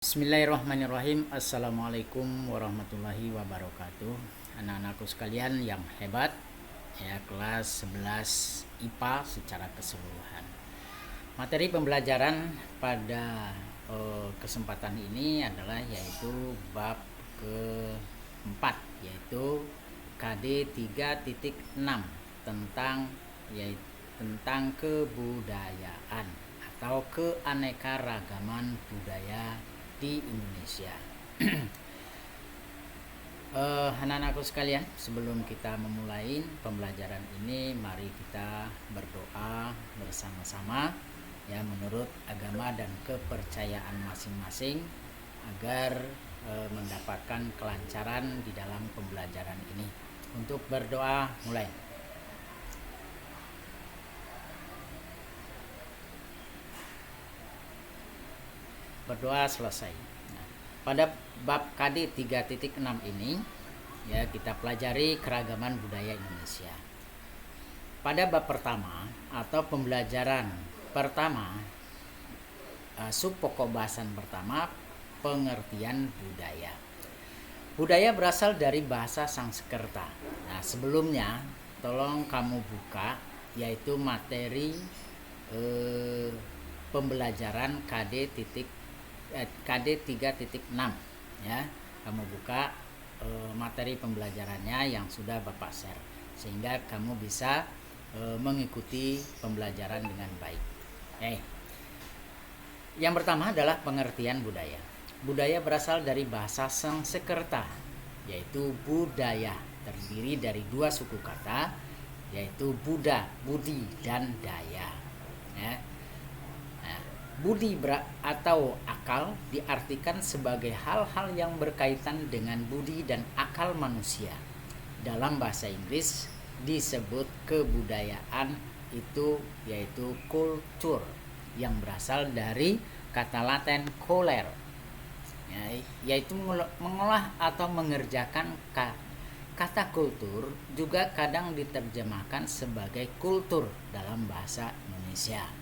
Bismillahirrahmanirrahim. Assalamualaikum warahmatullahi wabarakatuh. Anak-anakku sekalian yang hebat, ya, kelas 11 IPA secara keseluruhan. Materi pembelajaran pada kesempatan ini adalah yaitu bab keempat, yaitu KD 3.6 tentang kebudayaan atau keanekaragaman budaya di Indonesia. Anak-anakku sekalian, sebelum kita memulai pembelajaran ini, mari kita berdoa bersama-sama, ya, menurut agama dan kepercayaan masing-masing agar mendapatkan kelancaran di dalam pembelajaran ini. Untuk berdoa, mulai. Berdoa selesai. Nah, pada bab KD 3.6 ini, ya, kita pelajari keragaman budaya Indonesia. Pada bab pertama atau pembelajaran pertama, sub pokok bahasan pertama, pengertian budaya. Budaya berasal dari bahasa Sanskerta. Nah, sebelumnya tolong kamu buka yaitu materi pembelajaran KD 3.6, ya. Kamu buka materi pembelajarannya yang sudah Bapak share sehingga kamu bisa mengikuti pembelajaran dengan baik. Yang pertama adalah pengertian budaya. Budaya berasal dari bahasa Sanskerta, yaitu budaya, terdiri dari dua suku kata, yaitu Buddha, budi, dan daya, ya. Budi atau akal diartikan sebagai hal-hal yang berkaitan dengan budi dan akal manusia. Dalam bahasa Inggris disebut kebudayaan itu yaitu culture, yang berasal dari kata Latin coler, ya, yaitu mengolah atau mengerjakan. Kata kultur juga kadang diterjemahkan sebagai kultur dalam bahasa Indonesia.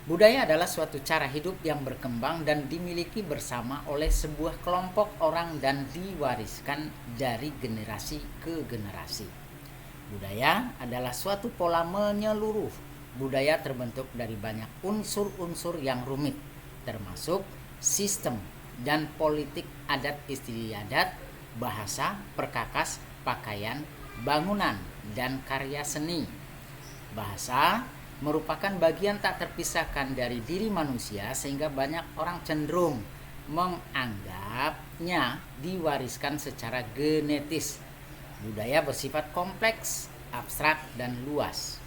Budaya adalah suatu cara hidup yang berkembang dan dimiliki bersama oleh sebuah kelompok orang dan diwariskan dari generasi ke generasi. Budaya adalah suatu pola menyeluruh. Budaya terbentuk dari banyak unsur-unsur yang rumit, termasuk sistem dan politik adat istiadat, bahasa, perkakas, pakaian, bangunan, dan karya seni. Bahasa merupakan bagian tak terpisahkan dari diri manusia sehingga banyak orang cenderung menganggapnya diwariskan secara genetis. Budaya bersifat kompleks, abstrak, dan luas.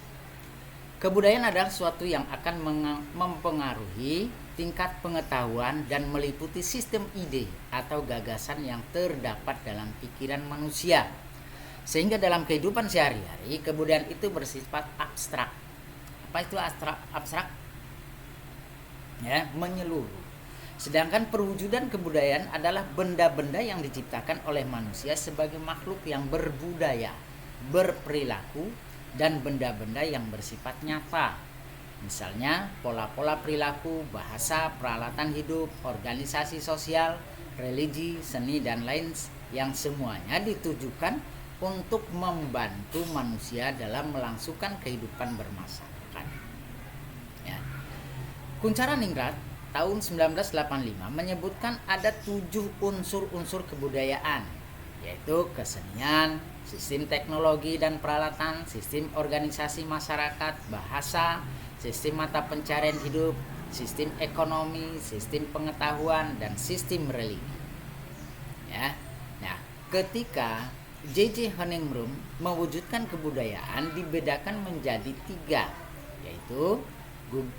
Kebudayaan adalah sesuatu yang akan mempengaruhi tingkat pengetahuan dan meliputi sistem ide atau gagasan yang terdapat dalam pikiran manusia. Sehingga dalam kehidupan sehari-hari, kebudayaan itu bersifat abstrak. Apa itu abstrak? Ya, menyeluruh. Sedangkan perwujudan kebudayaan adalah benda-benda yang diciptakan oleh manusia sebagai makhluk yang berbudaya, berperilaku, dan benda-benda yang bersifat nyata. Misalnya pola-pola perilaku, bahasa, peralatan hidup, organisasi sosial, religi, seni, dan lain yang semuanya ditujukan untuk membantu manusia dalam melangsungkan kehidupan bermasyarakat. Ya. Kunchara Ningrat tahun 1985 menyebutkan ada 7 unsur-unsur kebudayaan, yaitu kesenian, sistem teknologi dan peralatan, sistem organisasi masyarakat, bahasa, sistem mata pencarian hidup, sistem ekonomi, sistem pengetahuan, dan sistem religi. Ya. Nah, ketika J.J. Honigrum mewujudkan kebudayaan dibedakan menjadi 3, yaitu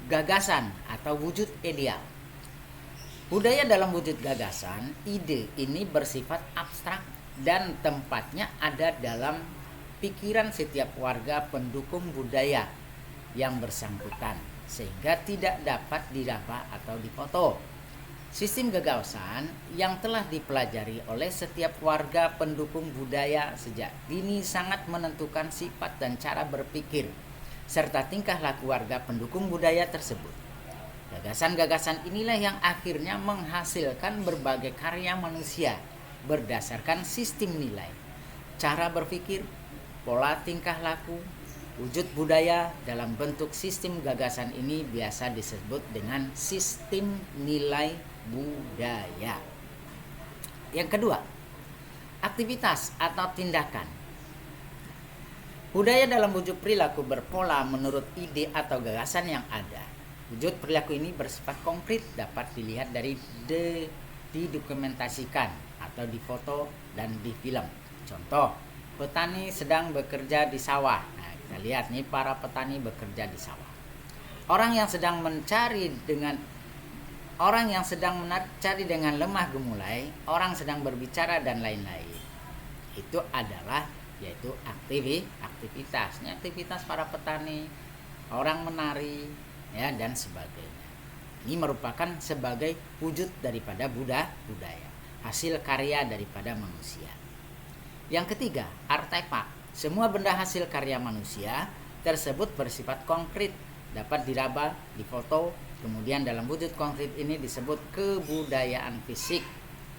gagasan atau wujud ideal. Budaya dalam wujud gagasan, ide ini bersifat abstrak dan tempatnya ada dalam pikiran setiap warga pendukung budaya yang bersangkutan, sehingga tidak dapat diraba atau dipoto. Sistem gagasan yang telah dipelajari oleh setiap warga pendukung budaya sejak dini sangat menentukan sifat dan cara berpikir serta tingkah laku warga pendukung budaya tersebut. Gagasan-gagasan inilah yang akhirnya menghasilkan berbagai karya manusia berdasarkan sistem nilai, cara berpikir, pola tingkah laku, wujud budaya dalam bentuk sistem gagasan ini biasa disebut dengan sistem nilai budaya. Yang kedua, aktivitas atau tindakan. Budaya dalam wujud perilaku berpola menurut ide atau gagasan yang ada. Wujud perilaku ini bersifat konkret, dapat dilihat dari didokumentasikan atau difoto dan di film. Contoh, petani sedang bekerja di sawah. Nah, kita lihat nih para petani bekerja di sawah. Orang yang sedang mencari dengan lemah gemulai, orang sedang berbicara dan lain-lain. Itu adalah yaitu aktivitas para petani, orang menari, ya, dan sebagainya. Ini merupakan sebagai wujud daripada budaya, hasil karya daripada manusia. Yang ketiga, artefak. Semua benda hasil karya manusia tersebut bersifat konkret, dapat diraba, difoto, kemudian dalam wujud konkret ini disebut kebudayaan fisik.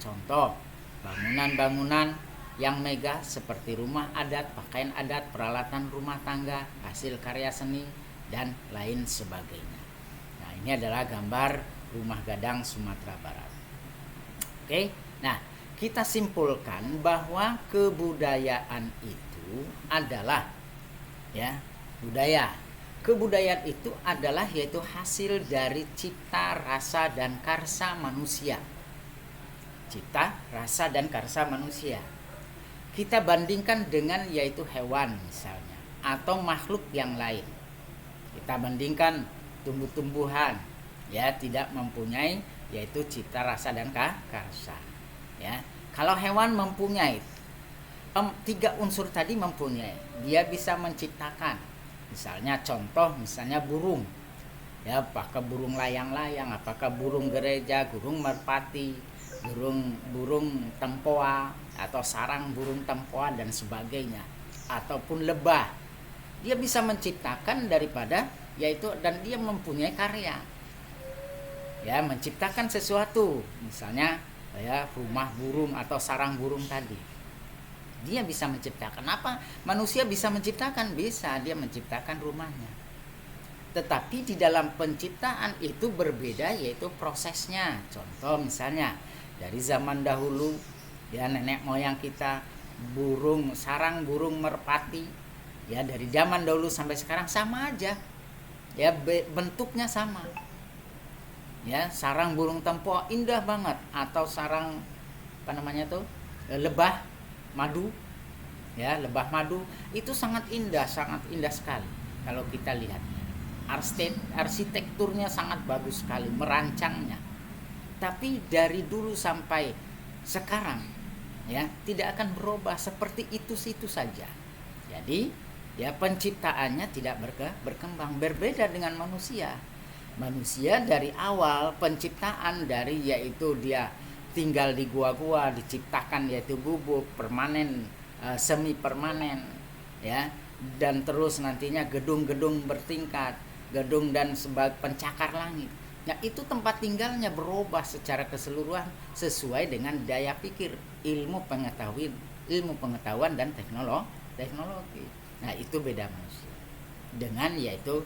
Contoh, bangunan-bangunan yang megah seperti rumah adat, pakaian adat, peralatan rumah tangga, hasil karya seni, dan lain sebagainya. Nah, ini adalah gambar rumah gadang Sumatera Barat. Oke, nah kita simpulkan bahwa kebudayaan itu adalah budaya. Kebudayaan itu adalah yaitu hasil dari cipta, rasa, dan karsa manusia. Cipta, rasa, dan karsa manusia. Kita bandingkan dengan yaitu hewan misalnya, atau makhluk yang lain. Kita bandingkan tumbuh-tumbuhan, tidak mempunyai yaitu cipta, rasa, dan karsa. Kalau hewan mempunyai 3 unsur tadi mempunyai, dia bisa menciptakan. Misalnya burung, apakah burung layang-layang, apakah burung gereja, burung merpati, burung tempoa, atau sarang burung tempoa dan sebagainya, ataupun lebah. Dia bisa menciptakan daripada yaitu, dan dia mempunyai karya, menciptakan sesuatu, misalnya rumah burung atau sarang burung tadi. Dia bisa menciptakan apa? Manusia bisa menciptakan, bisa dia menciptakan rumahnya. Tetapi di dalam penciptaan itu berbeda yaitu prosesnya. Contoh misalnya dari zaman dahulu, nenek moyang kita, sarang burung merpati, dari zaman dahulu sampai sekarang sama aja, bentuknya sama. Sarang burung tempoa indah banget, atau sarang lebah madu, lebah madu itu sangat indah sekali kalau kita lihat. Arsitekturnya sangat bagus sekali, merancangnya. Tapi dari dulu sampai sekarang tidak akan berubah, seperti itu saja. Jadi penciptaannya tidak berkembang, berbeda dengan manusia. Manusia dari awal penciptaan dari yaitu dia tinggal di gua-gua, diciptakan yaitu gubuk permanen, semi permanen, dan terus nantinya gedung-gedung bertingkat, gedung dan sebagai pencakar langit. Itu tempat tinggalnya berubah secara keseluruhan sesuai dengan daya pikir, ilmu pengetahuan dan teknologi. Nah, itu beda manusia dengan yaitu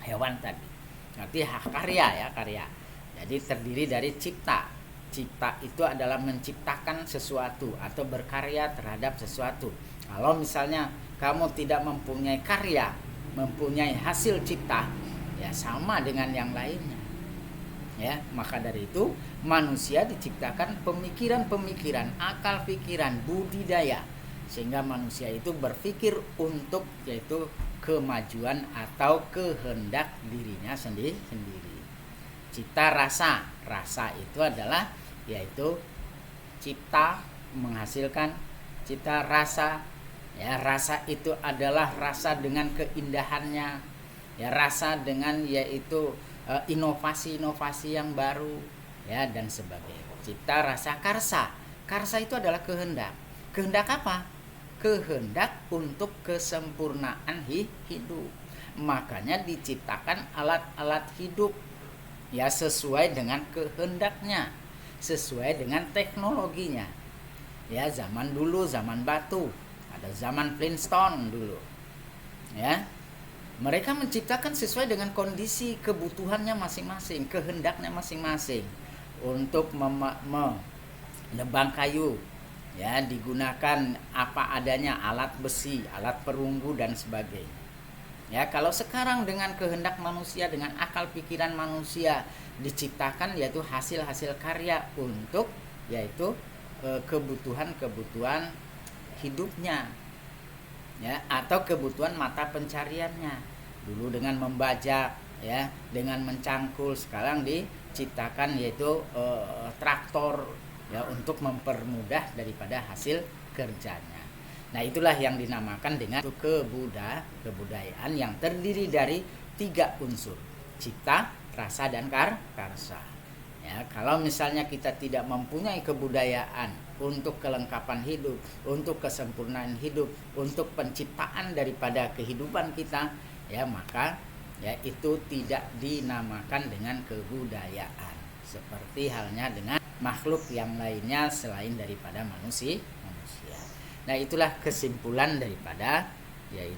hewan tadi. Nanti karya. Jadi terdiri dari cipta. Cipta itu adalah menciptakan sesuatu atau berkarya terhadap sesuatu. Kalau misalnya kamu tidak mempunyai karya, mempunyai hasil cipta, sama dengan yang lainnya. Maka dari itu manusia diciptakan pemikiran, akal pikiran, budidaya, sehingga manusia itu berpikir untuk yaitu kemajuan atau kehendak dirinya sendiri. Cipta, rasa itu adalah yaitu cipta menghasilkan cipta, rasa. Rasa itu adalah rasa dengan keindahannya, rasa dengan yaitu inovasi yang baru, dan sebagainya. Cipta, rasa, karsa itu adalah kehendak. Kehendak apa? Kehendak untuk kesempurnaan hidup. Makanya diciptakan alat-alat hidup, ya sesuai dengan kehendaknya, sesuai dengan teknologinya. Ya, zaman dulu zaman batu, ada zaman Flintstone dulu. Ya. Mereka menciptakan sesuai dengan kondisi kebutuhannya masing-masing, kehendaknya masing-masing. Untuk menebang kayu, ya digunakan apa adanya, alat besi, alat perunggu dan sebagainya. Ya, kalau sekarang dengan kehendak manusia, dengan akal pikiran manusia diciptakan yaitu hasil-hasil karya untuk yaitu kebutuhan-kebutuhan hidupnya, ya, atau kebutuhan mata pencariannya. Dulu dengan membajak, ya, dengan mencangkul, sekarang diciptakan yaitu traktor, ya, untuk mempermudah daripada hasil kerjanya. Nah, itulah yang dinamakan dengan kebudayaan yang terdiri dari 3 unsur: cipta, rasa, dan karsa. Ya, kalau misalnya kita tidak mempunyai kebudayaan untuk kelengkapan hidup, untuk kesempurnaan hidup, untuk penciptaan daripada kehidupan kita, ya maka ya itu tidak dinamakan dengan kebudayaan. Seperti halnya dengan makhluk yang lainnya selain daripada manusia. Nah, itulah kesimpulan daripada yaitu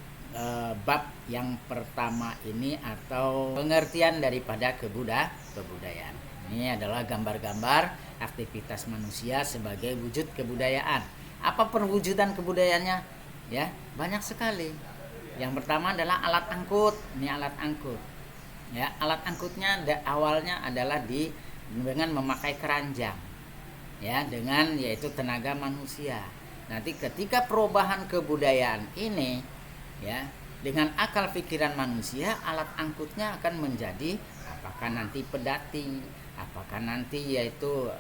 bab yang pertama ini, atau pengertian daripada kebudayaan. Ini adalah gambar-gambar aktivitas manusia sebagai wujud kebudayaan. Apa perwujudan kebudayaannya? Ya, banyak sekali. Yang pertama adalah alat angkut. Ini alat angkut. Ya, alat angkutnya awalnya adalah dengan memakai keranjang. Ya, dengan yaitu tenaga manusia. Nanti ketika perubahan kebudayaan ini, ya, dengan akal pikiran manusia, alat angkutnya akan menjadi apakah nanti pedati, apakah nanti yaitu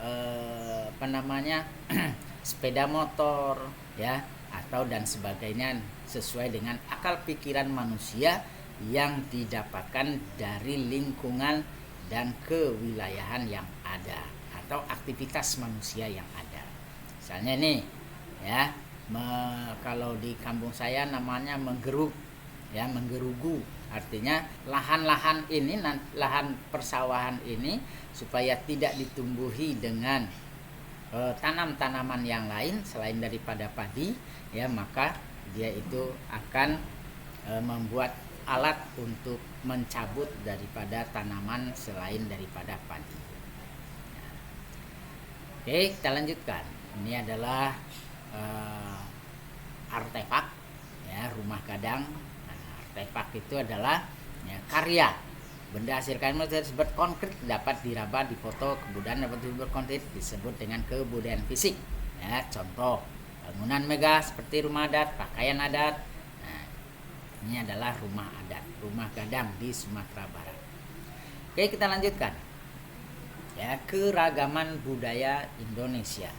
sepeda motor, ya, atau dan sebagainya, sesuai dengan akal pikiran manusia yang didapatkan dari lingkungan dan kewilayahan yang ada atau aktivitas manusia yang ada. Misalnya nih, ya, kalau di kampung saya namanya menggeruk, ya, menggerugu, artinya lahan-lahan ini, lahan persawahan ini supaya tidak ditumbuhi dengan tanam-tanaman yang lain selain daripada padi, ya, maka dia itu akan membuat alat untuk mencabut daripada tanaman selain daripada padi. Oke, kita lanjutkan. Ini adalah artefak, ya, rumah gadang. Nah, artefak itu adalah, ya, karya benda hasil karya tersebut konkret, dapat diraba, difoto. Kebudayaan dapat disebut konkret, disebut dengan kebudayaan fisik. Ya, contoh bangunan megah seperti rumah adat, pakaian adat. Nah, ini adalah rumah adat, rumah gadang di Sumatera Barat. Oke, kita lanjutkan. Ya, keragaman budaya Indonesia.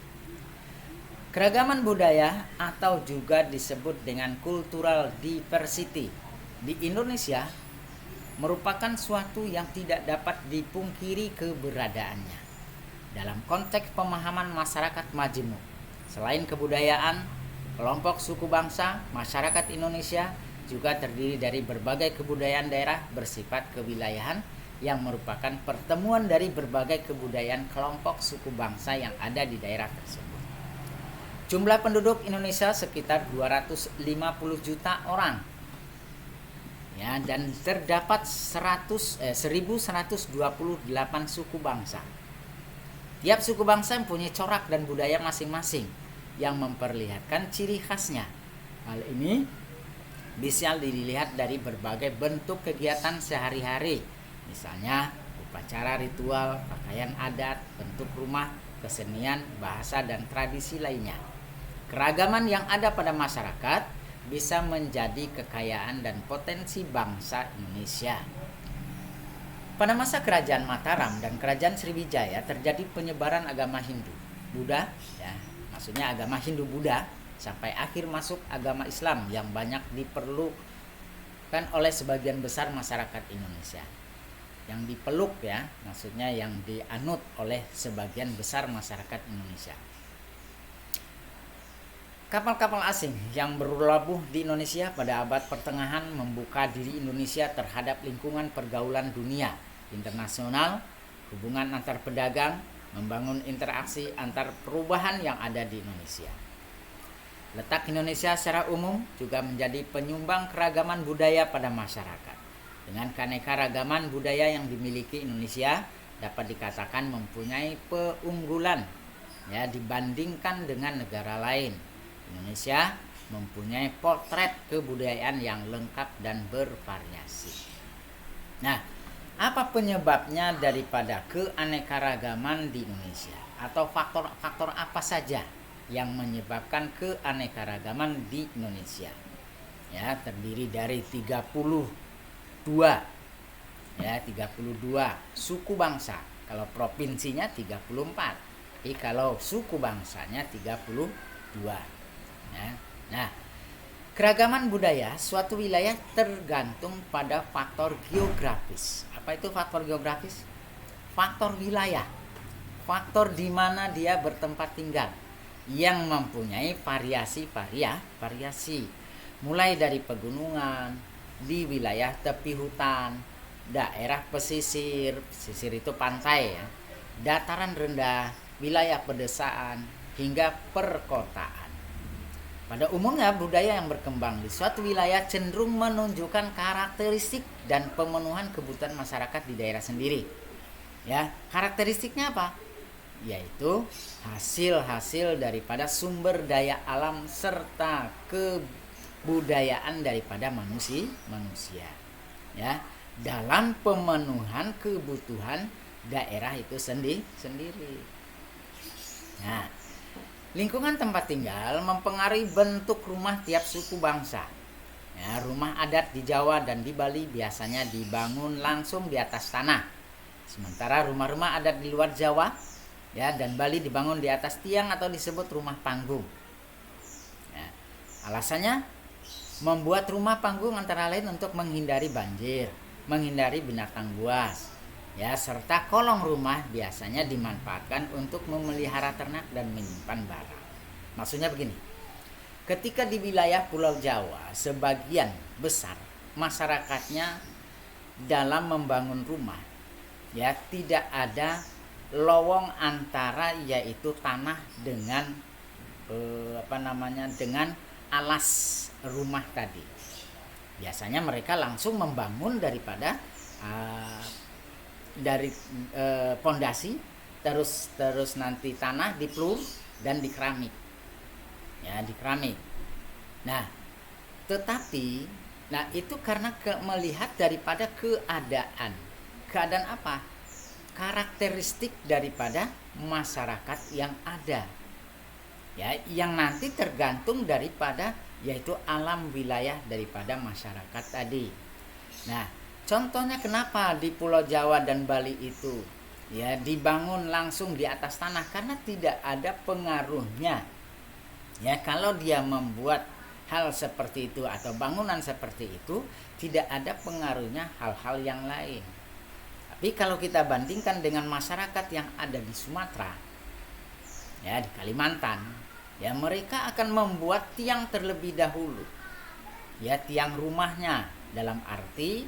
Keragaman budaya atau juga disebut dengan cultural diversity di Indonesia merupakan suatu yang tidak dapat dipungkiri keberadaannya dalam konteks pemahaman masyarakat majemuk. Selain kebudayaan, kelompok suku bangsa masyarakat Indonesia juga terdiri dari berbagai kebudayaan daerah bersifat kewilayahan yang merupakan pertemuan dari berbagai kebudayaan kelompok suku bangsa yang ada di daerah tersebut. Jumlah penduduk Indonesia sekitar 250 juta orang. Ya, dan terdapat 1128 suku bangsa. Tiap suku bangsa mempunyai corak dan budaya masing-masing yang memperlihatkan ciri khasnya. Hal ini bisa dilihat dari berbagai bentuk kegiatan sehari-hari, misalnya upacara ritual, pakaian adat, bentuk rumah, kesenian, bahasa, dan tradisi lainnya. Keragaman yang ada pada masyarakat bisa menjadi kekayaan dan potensi bangsa Indonesia. Pada masa kerajaan Mataram dan kerajaan Sriwijaya terjadi penyebaran agama Hindu, Buddha, ya, maksudnya agama Hindu Buddha, sampai akhir masuk agama Islam yang banyak diperlukan oleh sebagian besar masyarakat Indonesia. Yang dipeluk, ya, maksudnya yang dianut oleh sebagian besar masyarakat Indonesia. Kapal-kapal asing yang berlabuh di Indonesia pada abad pertengahan membuka diri Indonesia terhadap lingkungan pergaulan dunia internasional hubungan antar pedagang, membangun interaksi antar perubahan yang ada di Indonesia. Letak Indonesia secara umum juga menjadi penyumbang keragaman budaya pada masyarakat. Dengan keanekaragaman budaya yang dimiliki Indonesia dapat dikatakan mempunyai keunggulan dibandingkan dengan negara lain. Indonesia mempunyai potret kebudayaan yang lengkap dan bervariasi. Nah, apa penyebabnya daripada keanekaragaman di Indonesia? Atau faktor-faktor apa saja yang menyebabkan keanekaragaman di Indonesia? Ya, terdiri dari 32 suku bangsa. Kalau provinsinya 34. Tapi kalau suku bangsanya 32. Ya. Nah, keragaman budaya suatu wilayah tergantung pada faktor geografis. Apa itu faktor geografis? Faktor wilayah. Faktor di mana dia bertempat tinggal yang mempunyai variasi. Mulai dari pegunungan, di wilayah tepi hutan, daerah pesisir itu pantai ya, dataran rendah, wilayah pedesaan, hingga perkotaan. Pada umumnya budaya yang berkembang di suatu wilayah cenderung menunjukkan karakteristik dan pemenuhan kebutuhan masyarakat di daerah sendiri. Ya, karakteristiknya apa? Yaitu hasil-hasil daripada sumber daya alam serta kebudayaan daripada manusia. Ya, dalam pemenuhan kebutuhan daerah itu sendiri. Nah, lingkungan tempat tinggal mempengaruhi bentuk rumah tiap suku bangsa. Ya, rumah adat di Jawa dan di Bali biasanya dibangun langsung di atas tanah. Sementara rumah-rumah adat di luar Jawa dan Bali dibangun di atas tiang atau disebut rumah panggung. Ya, alasannya membuat rumah panggung antara lain untuk menghindari banjir, menghindari binatang buas. Ya, serta kolong rumah biasanya dimanfaatkan untuk memelihara ternak dan menyimpan barang. Maksudnya begini, ketika di wilayah Pulau Jawa sebagian besar masyarakatnya dalam membangun rumah tidak ada lowong antara yaitu tanah dengan dengan alas rumah tadi. Biasanya mereka langsung membangun daripada dari pondasi terus nanti tanah diplur dan dikeramik. Ya, dikeramik. Nah, tetapi itu karena melihat daripada keadaan apa? Karakteristik daripada masyarakat yang ada. Ya, yang nanti tergantung daripada yaitu alam wilayah daripada masyarakat tadi. Nah, contohnya kenapa di Pulau Jawa dan Bali itu dibangun langsung di atas tanah, karena tidak ada pengaruhnya. Ya, kalau dia membuat hal seperti itu atau bangunan seperti itu, tidak ada pengaruhnya hal-hal yang lain. Tapi kalau kita bandingkan dengan masyarakat yang ada di Sumatera, di Kalimantan, mereka akan membuat tiang terlebih dahulu. Tiang rumahnya, dalam arti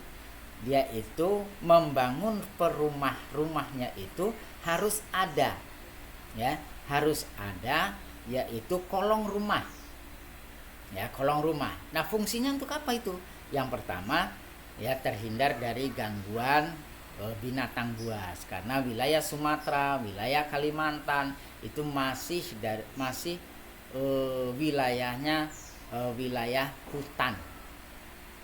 dia itu membangun rumahnya itu harus ada. Harus ada yaitu kolong rumah. Kolong rumah. Nah, fungsinya untuk apa itu? Yang pertama, terhindar dari gangguan binatang buas, karena wilayah Sumatera, wilayah Kalimantan itu masih wilayahnya wilayah hutan.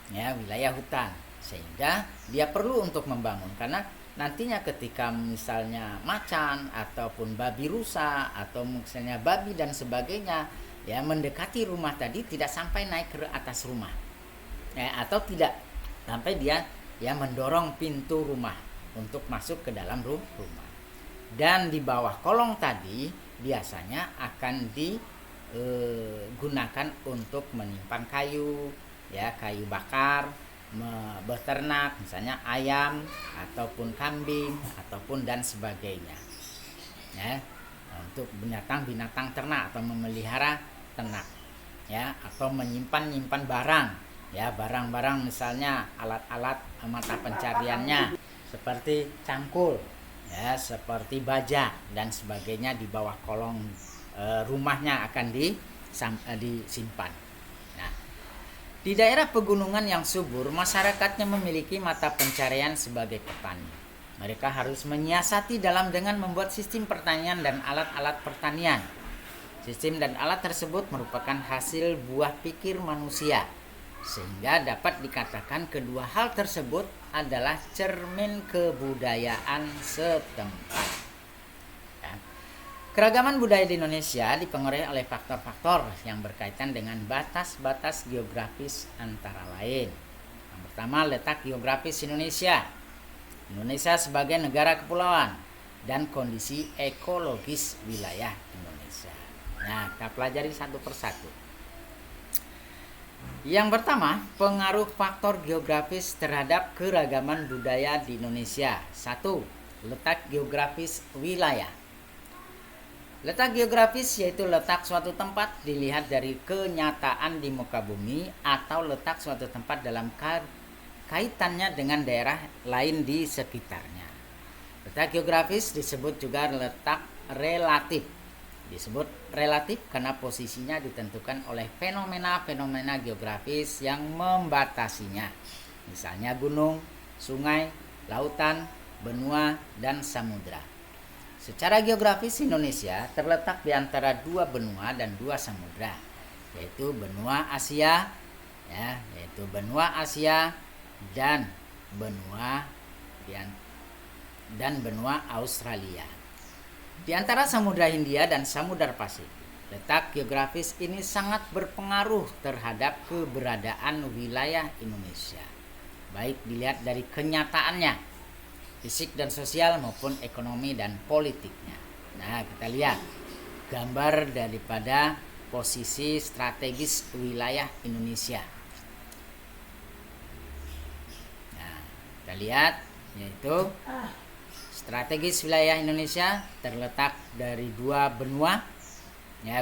Wilayah hutan, sehingga dia perlu untuk membangun, karena nantinya ketika misalnya macan ataupun babi rusa atau misalnya babi dan sebagainya mendekati rumah tadi, tidak sampai naik ke atas rumah atau tidak sampai dia mendorong pintu rumah untuk masuk ke dalam rumah. Dan di bawah kolong tadi biasanya akan digunakan untuk menyimpan kayu, kayu bakar, beternak, misalnya ayam ataupun kambing ataupun dan sebagainya. Untuk binatang-binatang ternak atau memelihara ternak, atau menyimpan barang. Barang-barang misalnya alat-alat mata pencariannya seperti cangkul, ya, seperti baja dan sebagainya di bawah kolong rumahnya akan disimpan. Nah, di daerah pegunungan yang subur, masyarakatnya memiliki mata pencarian sebagai petani. Mereka harus menyiasati dalam dengan membuat sistem pertanian dan alat-alat pertanian. Sistem dan alat tersebut merupakan hasil buah pikir manusia, sehingga dapat dikatakan kedua hal tersebut adalah cermin kebudayaan setempat. Ya. Keragaman budaya di Indonesia dipengaruhi oleh faktor-faktor yang berkaitan dengan batas-batas geografis antara lain. Yang pertama, letak geografis Indonesia. Indonesia sebagai negara kepulauan dan kondisi ekologis wilayah Indonesia. Nah, kita pelajari satu persatu. Yang pertama, pengaruh faktor geografis terhadap keragaman budaya di Indonesia. 1. Letak geografis wilayah. Letak geografis yaitu letak suatu tempat dilihat dari kenyataan di muka bumi atau letak suatu tempat dalam kaitannya dengan daerah lain di sekitarnya. Letak geografis disebut juga letak relatif. Disebut relatif karena posisinya ditentukan oleh fenomena-fenomena geografis yang membatasinya. Misalnya gunung, sungai, lautan, benua, dan samudra. Secara geografis Indonesia terletak di antara dua benua dan dua samudra, yaitu benua Asia, dan benua Australia. Di antara Samudra Hindia dan Samudra Pasifik, letak geografis ini sangat berpengaruh terhadap keberadaan wilayah Indonesia, baik dilihat dari kenyataannya, fisik dan sosial maupun ekonomi dan politiknya. Nah, kita lihat gambar daripada posisi strategis wilayah Indonesia. Nah, kita lihat yaitu strategis wilayah Indonesia terletak dari dua benua,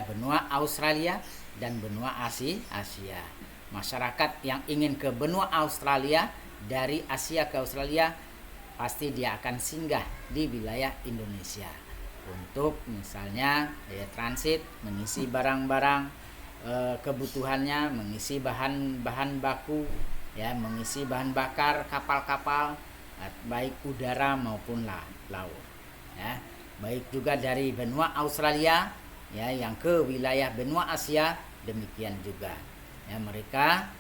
benua Australia dan benua Asia. Masyarakat yang ingin ke benua Australia dari Asia ke Australia pasti dia akan singgah di wilayah Indonesia untuk misalnya transit, mengisi barang-barang kebutuhannya, mengisi bahan baku, mengisi bahan bakar kapal-kapal baik udara maupun laut. Baik juga dari benua Australia yang ke wilayah benua Asia demikian juga. Mereka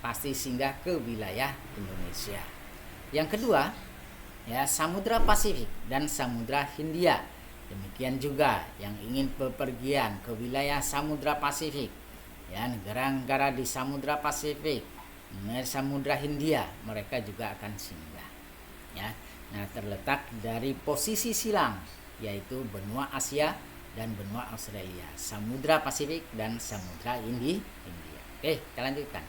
pasti singgah ke wilayah Indonesia. Yang kedua, Samudra Pasifik dan Samudra Hindia. Demikian juga yang ingin bepergian ke wilayah Samudra Pasifik, negara-negara di Samudra Pasifik, Samudra Hindia, mereka juga akan singgah. Nah, terletak dari posisi silang, yaitu benua Asia dan benua Australia, Samudra Pasifik dan Samudra Hindia. Oke, kita lanjutkan.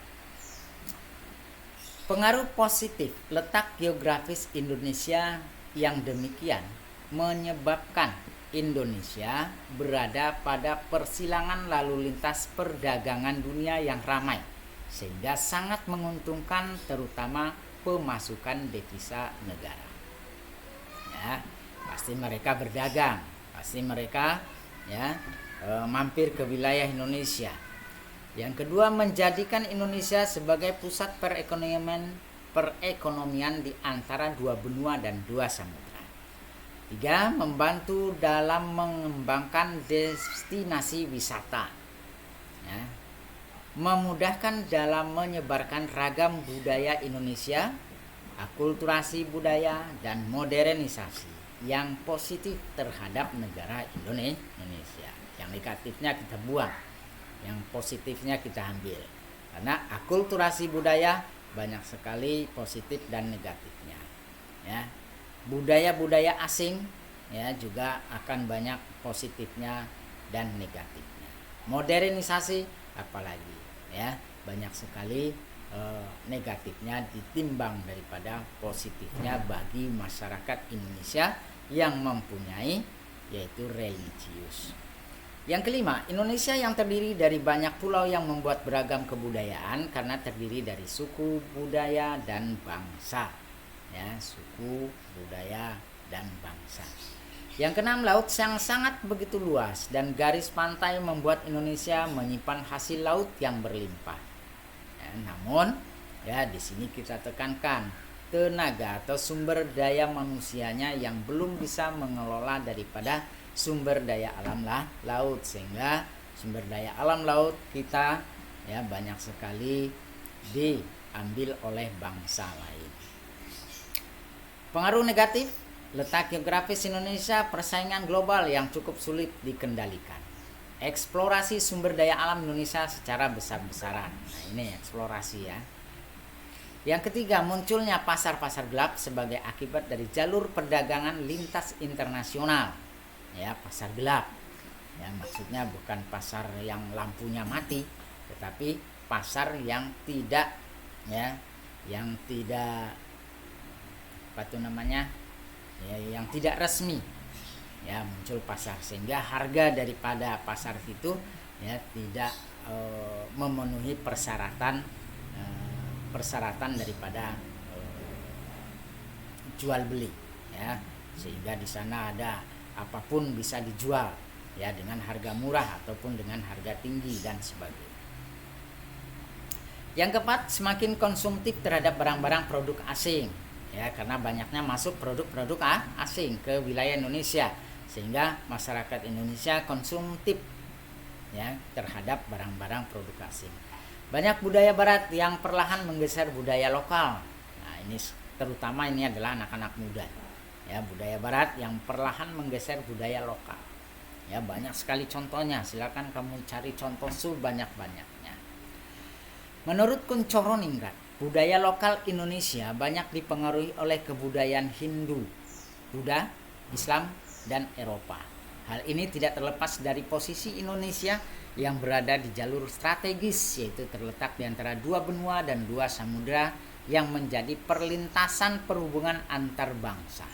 Pengaruh positif letak geografis Indonesia yang demikian menyebabkan Indonesia berada pada persilangan lalu lintas perdagangan dunia yang ramai, sehingga sangat menguntungkan terutama pemasukan devisa negara. Pasti mereka berdagang, pasti mereka mampir ke wilayah Indonesia. Yang kedua, menjadikan Indonesia sebagai pusat perekonomian di antara dua benua dan dua samudra. 3. Membantu dalam mengembangkan destinasi wisata. Memudahkan dalam menyebarkan ragam budaya Indonesia, akulturasi budaya, dan modernisasi yang positif terhadap negara Indonesia. Yang negatifnya kita buang, yang positifnya kita ambil. Karena akulturasi budaya banyak sekali positif dan negatifnya. Budaya-budaya asing juga akan banyak positifnya dan negatifnya. Modernisasi apalagi banyak sekali negatifnya ditimbang daripada positifnya bagi masyarakat Indonesia yang mempunyai yaitu religius. Yang kelima, Indonesia yang terdiri dari banyak pulau yang membuat beragam kebudayaan karena terdiri dari suku, budaya, dan bangsa. Suku, budaya, dan bangsa. Yang keenam, laut yang sangat begitu luas dan garis pantai membuat Indonesia menyimpan hasil laut yang berlimpah. Ya, namun, ya di sini kita tekankan tenaga atau sumber daya manusianya yang belum bisa mengelola daripada sumber daya alam laut, sehingga sumber daya alam laut kita ya banyak sekali diambil oleh bangsa lain. Pengaruh negatif, letak geografis Indonesia, persaingan global yang cukup sulit dikendalikan. Eksplorasi sumber daya alam Indonesia secara besar-besaran. Nah, ini eksplorasi ya. Yang ketiga, munculnya pasar-pasar gelap sebagai akibat dari jalur perdagangan lintas internasional. Ya, pasar gelap. Ya, maksudnya bukan pasar yang lampunya mati, tetapi pasar yang tidak yang tidak resmi. Ya, muncul pasar sehingga harga daripada pasar itu ya tidak memenuhi persyaratan daripada jual beli ya, sehingga di sana ada apapun bisa dijual ya dengan harga murah ataupun dengan harga tinggi dan sebagainya. Yang keempat, semakin konsumtif terhadap barang-barang produk asing ya, karena banyaknya masuk produk-produk asing ke wilayah Indonesia, sehingga masyarakat Indonesia konsumtif ya terhadap barang-barang produk asing. Banyak budaya barat yang perlahan menggeser budaya lokal. Nah, ini terutama ini adalah anak-anak muda. Ya, budaya barat yang perlahan menggeser budaya lokal. Ya, banyak sekali contohnya. Silakan kamu cari contoh sebanyak-banyaknya. Menurut Kuncoro Ningrat, budaya lokal Indonesia banyak dipengaruhi oleh kebudayaan Hindu, Buddha, Islam, dan Eropa. Hal ini tidak terlepas dari posisi Indonesia yang berada di jalur strategis, yaitu terletak di antara dua benua dan dua samudera yang menjadi perlintasan perhubungan antar bangsa.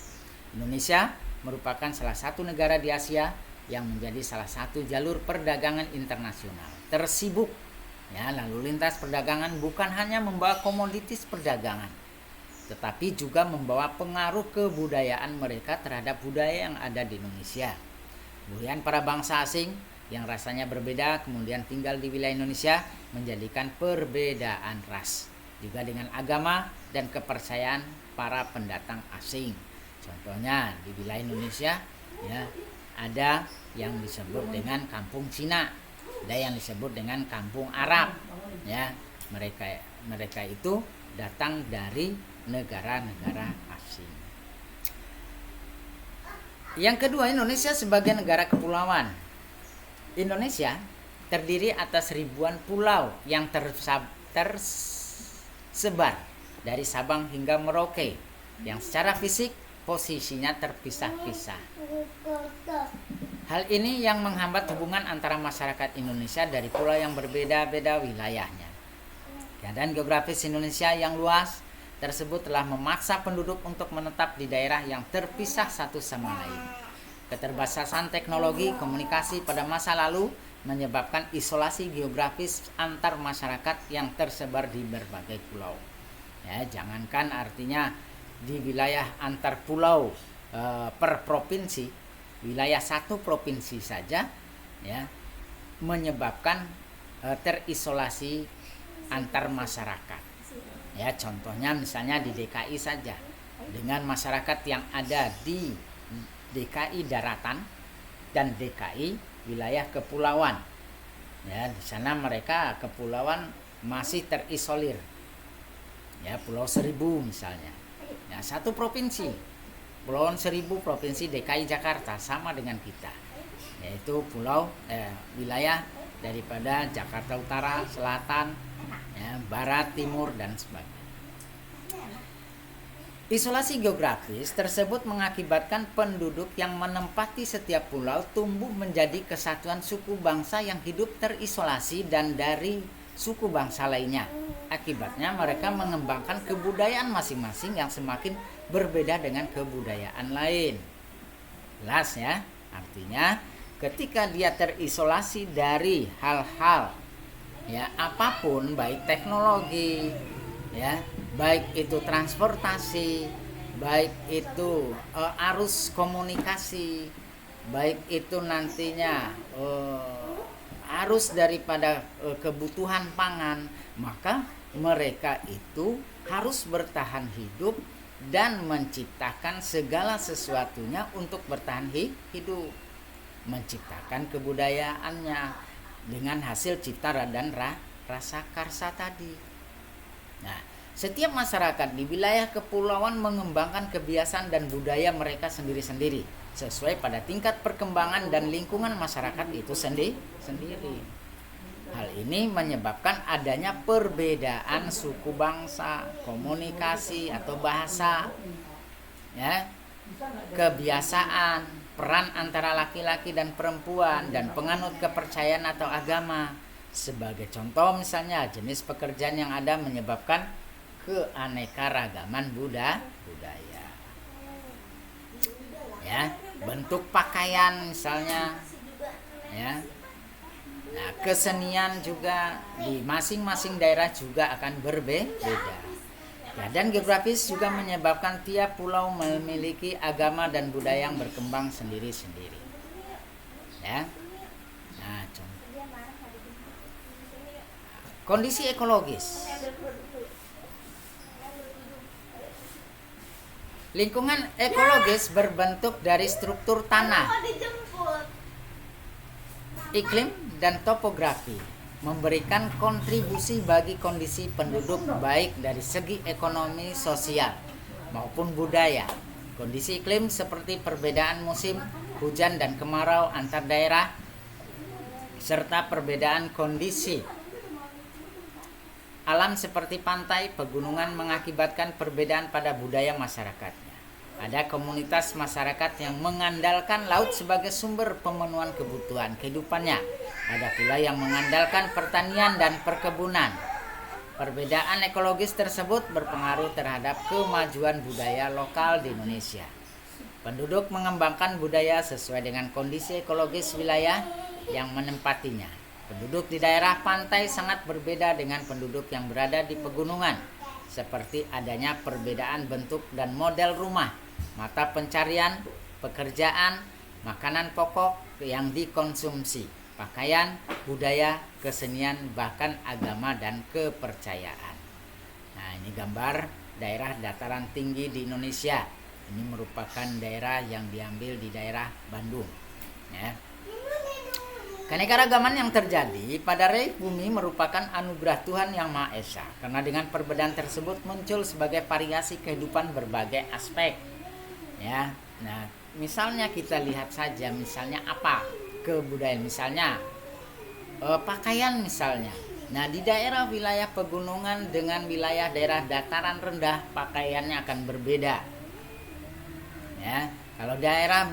Indonesia merupakan salah satu negara di Asia yang menjadi salah satu jalur perdagangan internasional tersibuk. Ya, lalu lintas perdagangan bukan hanya membawa komoditas perdagangan, tetapi juga membawa pengaruh kebudayaan mereka terhadap budaya yang ada di Indonesia. Budaya para bangsa asing yang rasanya berbeda kemudian tinggal di wilayah Indonesia menjadikan perbedaan ras, juga dengan agama dan kepercayaan para pendatang asing. Contohnya di wilayah Indonesia ya ada yang disebut dengan kampung Cina, ada yang disebut dengan kampung Arab. Ya, mereka itu datang dari negara-negara asing. Yang kedua, Indonesia sebagai negara kepulauan. Indonesia terdiri atas ribuan pulau yang tersebar dari Sabang hingga Merauke, yang secara fisik posisinya terpisah-pisah. Hal ini yang menghambat hubungan antara masyarakat Indonesia dari pulau yang berbeda-beda wilayahnya. Keadaan geografis Indonesia yang luas tersebut telah memaksa penduduk untuk menetap di daerah yang terpisah satu sama lain. Keterbatasan teknologi komunikasi pada masa lalu menyebabkan isolasi geografis antar masyarakat yang tersebar di berbagai pulau. Ya, jangankan artinya di wilayah antar pulau per provinsi, wilayah satu provinsi saja ya menyebabkan terisolasi antar masyarakat. Ya, contohnya misalnya di DKI saja, dengan masyarakat yang ada di DKI daratan dan DKI wilayah kepulauan. Ya, di sana mereka kepulauan masih terisolir. Ya, Pulau Seribu misalnya. Ya, satu provinsi. Pulau Seribu provinsi DKI Jakarta sama dengan kita. Yaitu wilayah daripada Jakarta Utara, Selatan, ya, Barat, Timur dan sebagainya. Isolasi geografis tersebut mengakibatkan penduduk yang menempati setiap pulau tumbuh menjadi kesatuan suku bangsa yang hidup terisolasi dan dari suku bangsa lainnya. Akibatnya mereka mengembangkan kebudayaan masing-masing yang semakin berbeda dengan kebudayaan lain. Jelas ya, artinya ketika dia terisolasi dari hal-hal ya apapun, baik teknologi ya, baik itu transportasi baik itu arus komunikasi, baik itu nantinya arus daripada kebutuhan pangan, maka mereka itu harus bertahan hidup dan menciptakan segala sesuatunya untuk bertahan hidup, menciptakan kebudayaannya dengan hasil cipta dan rasa karsa tadi. Nah, setiap masyarakat di wilayah kepulauan mengembangkan kebiasaan dan budaya mereka sendiri-sendiri sesuai pada tingkat perkembangan dan lingkungan masyarakat itu sendiri. Hal ini menyebabkan adanya perbedaan suku bangsa, komunikasi atau bahasa, ya, kebiasaan, peran antara laki-laki dan perempuan, dan penganut kepercayaan atau agama. Sebagai contoh misalnya jenis pekerjaan yang ada menyebabkan keanekaragaman budaya. Ya, bentuk pakaian misalnya, ya. Nah, kesenian juga di masing-masing daerah juga akan berbeda. Keadaan geografis juga menyebabkan tiap pulau memiliki agama dan budaya yang berkembang sendiri-sendiri. Ya. Nah, kondisi ekologis. Lingkungan ekologis berbentuk dari struktur tanah, iklim, dan topografi, memberikan kontribusi bagi kondisi penduduk baik dari segi ekonomi, sosial, maupun budaya. Kondisi iklim seperti perbedaan musim hujan dan kemarau antar daerah, serta perbedaan kondisi alam seperti pantai, pegunungan mengakibatkan perbedaan pada budaya masyarakatnya. Ada komunitas masyarakat yang mengandalkan laut sebagai sumber pemenuhan kebutuhan kehidupannya. Ada pula yang mengandalkan pertanian dan perkebunan. Perbedaan ekologis tersebut berpengaruh terhadap kemajuan budaya lokal di Indonesia. Penduduk mengembangkan budaya sesuai dengan kondisi ekologis wilayah yang menempatinya. Penduduk di daerah pantai sangat berbeda dengan penduduk yang berada di pegunungan, seperti adanya perbedaan bentuk dan model rumah, mata pencarian, pekerjaan, makanan pokok yang dikonsumsi, pakaian, budaya, kesenian, bahkan agama dan kepercayaan. Nah, ini gambar daerah dataran tinggi di Indonesia. Ini merupakan daerah yang diambil di daerah Bandung, ya. Keanekaragaman yang terjadi pada relief bumi merupakan anugerah Tuhan Yang Maha Esa, karena dengan perbedaan tersebut muncul sebagai variasi kehidupan berbagai aspek. Ya, nah misalnya kita lihat saja, misalnya apa kebudayaan, misalnya pakaian misalnya. Nah, di daerah wilayah pegunungan dengan wilayah daerah dataran rendah pakaiannya akan berbeda. Ya, kalau daerah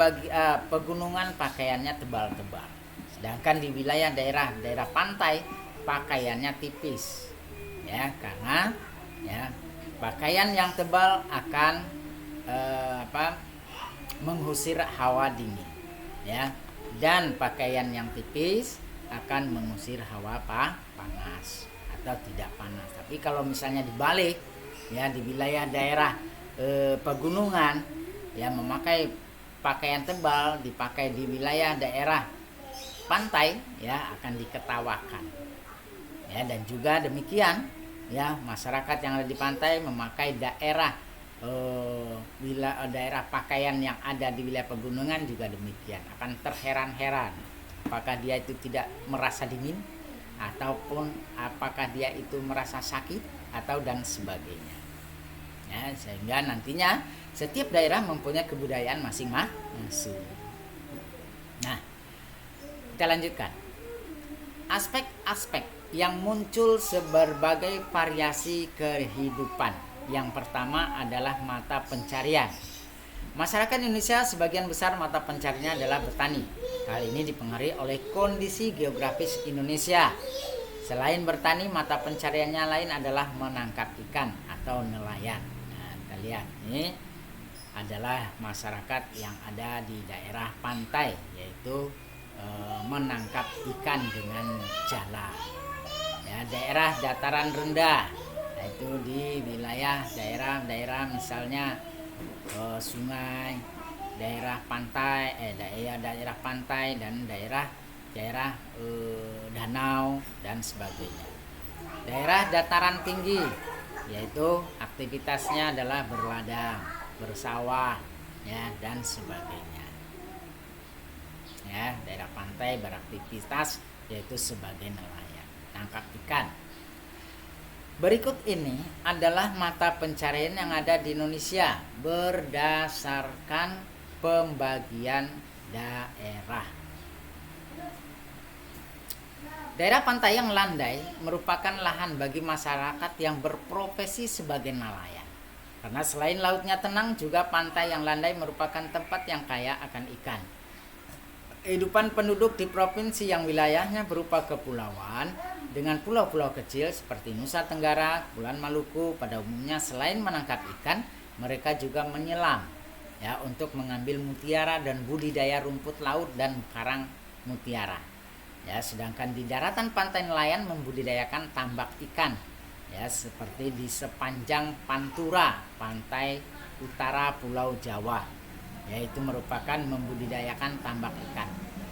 pegunungan pakaiannya tebal-tebal. Sedangkan di wilayah daerah pantai pakaiannya tipis, ya, karena ya pakaian yang tebal akan mengusir hawa dingin, ya, dan pakaian yang tipis akan mengusir hawa panas atau tidak panas. Tapi kalau misalnya dibalik, ya, di wilayah daerah pegunungan, ya, memakai pakaian tebal dipakai di wilayah daerah pantai, ya, akan diketawakan, ya. Dan juga demikian, ya, masyarakat yang ada di pantai memakai daerah pakaian yang ada di wilayah pegunungan juga demikian, akan terheran-heran apakah dia itu tidak merasa dingin, ataupun apakah dia itu merasa sakit, atau dan sebagainya, ya. Sehingga nantinya setiap daerah mempunyai kebudayaan masing-masing. Nah, kita lanjutkan. Aspek-aspek yang muncul seberbagai variasi kehidupan. Yang pertama adalah mata pencarian. Masyarakat Indonesia sebagian besar mata pencariannya adalah bertani. Hal ini dipengaruhi oleh kondisi geografis Indonesia. Selain bertani, mata pencariannya lain adalah menangkap ikan atau nelayan. Nah, kita lihat ini adalah masyarakat yang ada di daerah pantai, yaitu menangkap ikan dengan jala. Ya, daerah dataran rendah, yaitu di wilayah daerah misalnya sungai, daerah pantai, daerah pantai dan daerah danau dan sebagainya. Daerah dataran tinggi yaitu aktivitasnya adalah berladang, bersawah, ya dan sebagainya. Ya, daerah pantai beraktivitas yaitu sebagai nelayan, tangkap ikan. Berikut ini adalah mata pencarian yang ada di Indonesia berdasarkan pembagian daerah. Daerah pantai yang landai merupakan lahan bagi masyarakat yang berprofesi sebagai nelayan. Karena selain lautnya tenang, juga pantai yang landai merupakan tempat yang kaya akan ikan. Kehidupan penduduk di provinsi yang wilayahnya berupa kepulauan dengan pulau-pulau kecil seperti Nusa Tenggara, Kepulauan Maluku pada umumnya selain menangkap ikan, mereka juga menyelam ya untuk mengambil mutiara dan budidaya rumput laut dan karang mutiara. Ya, sedangkan di daratan pantai nelayan membudidayakan tambak ikan ya seperti di sepanjang Pantura, pantai utara Pulau Jawa. Yaitu merupakan membudidayakan tambak ikan.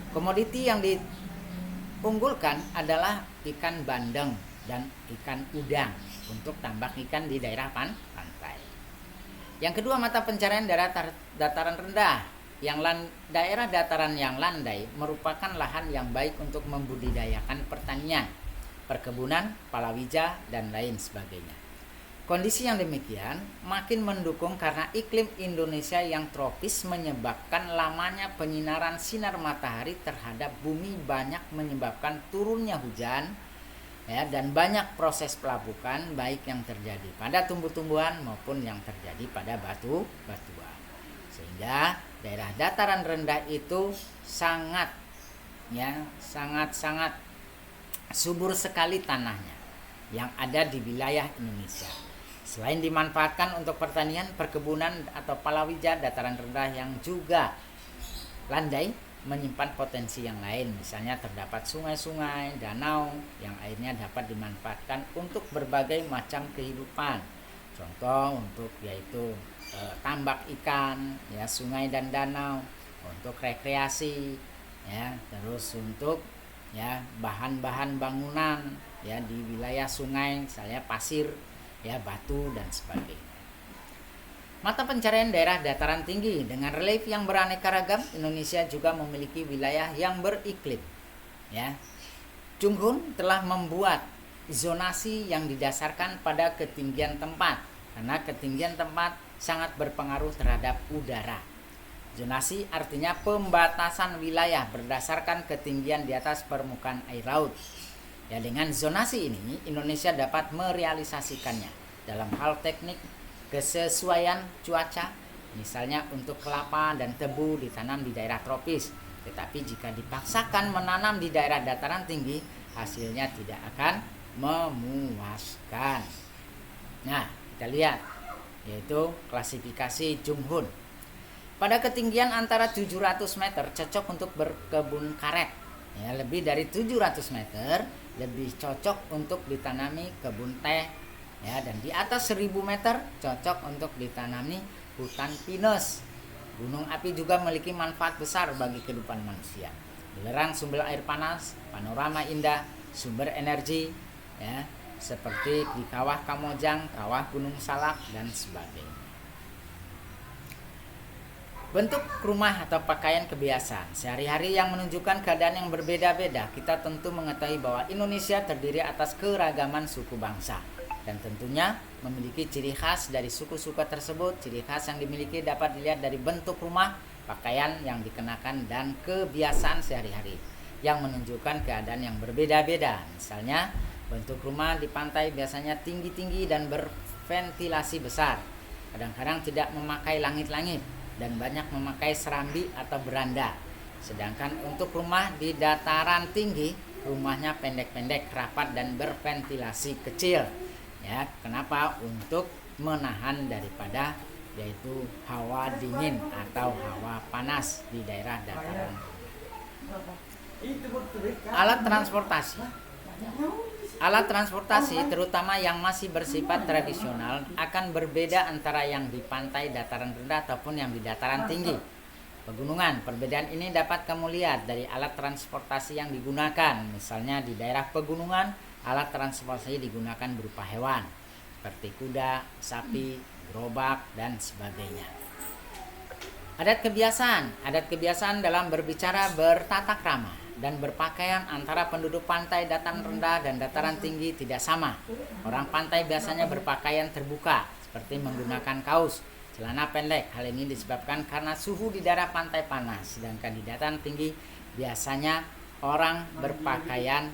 Komoditi yang diunggulkan adalah ikan bandeng dan ikan udang untuk tambak ikan di daerah pantai. Yang kedua, mata pencarian daerah dataran rendah. Daerah dataran yang landai merupakan lahan yang baik untuk membudidayakan pertanian, perkebunan, palawija, dan lain sebagainya. Kondisi yang demikian makin mendukung karena iklim Indonesia yang tropis menyebabkan lamanya penyinaran sinar matahari terhadap bumi banyak menyebabkan turunnya hujan ya, dan banyak proses pelapukan baik yang terjadi pada tumbuh-tumbuhan maupun yang terjadi pada batu-batuan. Sehingga daerah dataran rendah itu sangat subur sekali tanahnya yang ada di wilayah Indonesia. Selain dimanfaatkan untuk pertanian, perkebunan atau palawija, dataran rendah yang juga landai menyimpan potensi yang lain. Misalnya terdapat sungai-sungai, danau yang airnya dapat dimanfaatkan untuk berbagai macam kehidupan. Contoh untuk yaitu tambak ikan, ya sungai dan danau untuk rekreasi, ya terus untuk ya bahan-bahan bangunan ya di wilayah sungai, misalnya pasir, ya batu dan sebagainya. Mata pencarian daerah dataran tinggi dengan relief yang beraneka ragam, Indonesia juga memiliki wilayah yang beriklim. Ya, Chung Hoon telah membuat zonasi yang didasarkan pada ketinggian tempat, karena ketinggian tempat sangat berpengaruh terhadap udara. Zonasi artinya pembatasan wilayah berdasarkan ketinggian di atas permukaan air laut. Ya, dengan zonasi ini Indonesia dapat merealisasikannya dalam hal teknik kesesuaian cuaca, misalnya untuk kelapa dan tebu ditanam di daerah tropis. Tetapi jika dipaksakan menanam di daerah dataran tinggi, hasilnya tidak akan memuaskan. Nah, kita lihat yaitu klasifikasi Chung Hoon. Pada ketinggian antara 700 meter cocok untuk berkebun karet. Ya, lebih dari 700 meter lebih cocok untuk ditanami kebun teh ya, dan di atas 1000 meter cocok untuk ditanami hutan pinus. Gunung api juga memiliki manfaat besar bagi kehidupan manusia. Belerang sumber air panas, panorama indah, sumber energi ya, seperti di Kawah Kamojang, Kawah Gunung Salak dan sebagainya. Bentuk rumah atau pakaian kebiasaan sehari-hari yang menunjukkan keadaan yang berbeda-beda. Kita tentu mengetahui bahwa Indonesia terdiri atas keragaman suku bangsa dan tentunya memiliki ciri khas dari suku-suku tersebut. Ciri khas yang dimiliki dapat dilihat dari bentuk rumah, pakaian yang dikenakan, dan kebiasaan sehari-hari yang menunjukkan keadaan yang berbeda-beda. Misalnya, bentuk rumah di pantai biasanya tinggi-tinggi dan berventilasi besar. Kadang-kadang tidak memakai langit-langit dan banyak memakai serambi atau beranda. Sedangkan untuk rumah di dataran tinggi, rumahnya pendek-pendek, rapat dan berventilasi kecil. Ya, kenapa? Untuk menahan daripada yaitu hawa dingin atau hawa panas di daerah dataran. Alat transportasi. Alat transportasi, terutama yang masih bersifat tradisional, akan berbeda antara yang di pantai dataran rendah ataupun yang di dataran tinggi pegunungan. Perbedaan ini dapat kamu lihat dari alat transportasi yang digunakan. Misalnya di daerah pegunungan, alat transportasi digunakan berupa hewan seperti kuda, sapi, gerobak, dan sebagainya. Adat kebiasaan dalam berbicara bertata krama dan berpakaian antara penduduk pantai dataran rendah dan dataran tinggi tidak sama. Orang pantai biasanya berpakaian terbuka seperti menggunakan kaos, celana pendek. Hal ini disebabkan karena suhu di daerah pantai panas, sedangkan di dataran tinggi biasanya orang berpakaian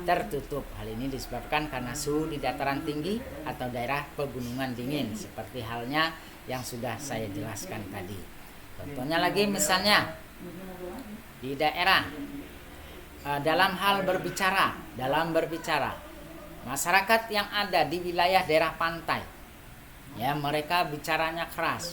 tertutup. Hal ini disebabkan karena suhu di dataran tinggi atau daerah pegunungan dingin, seperti halnya yang sudah saya jelaskan tadi. Contohnya lagi misalnya di daerah dalam berbicara masyarakat yang ada di wilayah daerah pantai, ya, mereka bicaranya keras,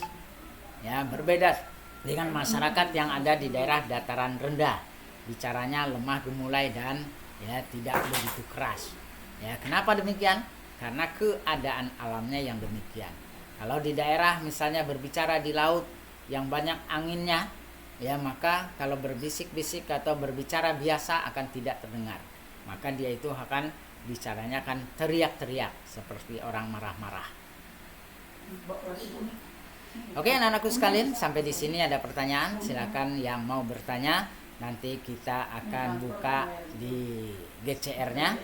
ya, berbeda dengan masyarakat yang ada di daerah dataran rendah, bicaranya lemah gemulai dan ya tidak begitu keras. Ya, kenapa demikian? Karena keadaan alamnya yang demikian. Kalau di daerah misalnya berbicara di laut yang banyak anginnya, ya, maka kalau berbisik-bisik atau berbicara biasa akan tidak terdengar. Maka dia itu akan bicaranya akan teriak-teriak seperti orang marah-marah. Oke, anak-anakku sekalian, sampai di sini ada pertanyaan. Silakan yang mau bertanya. Nanti kita akan buka di GCR-nya,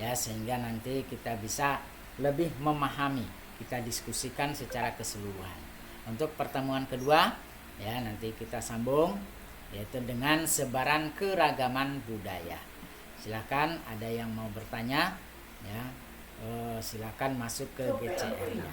ya, sehingga nanti kita bisa lebih memahami. Kita diskusikan secara keseluruhan. Untuk pertemuan kedua, ya, nanti kita sambung, yaitu dengan sebaran keragaman budaya. Silakan ada yang mau bertanya, ya, silakan masuk ke GCR-nya.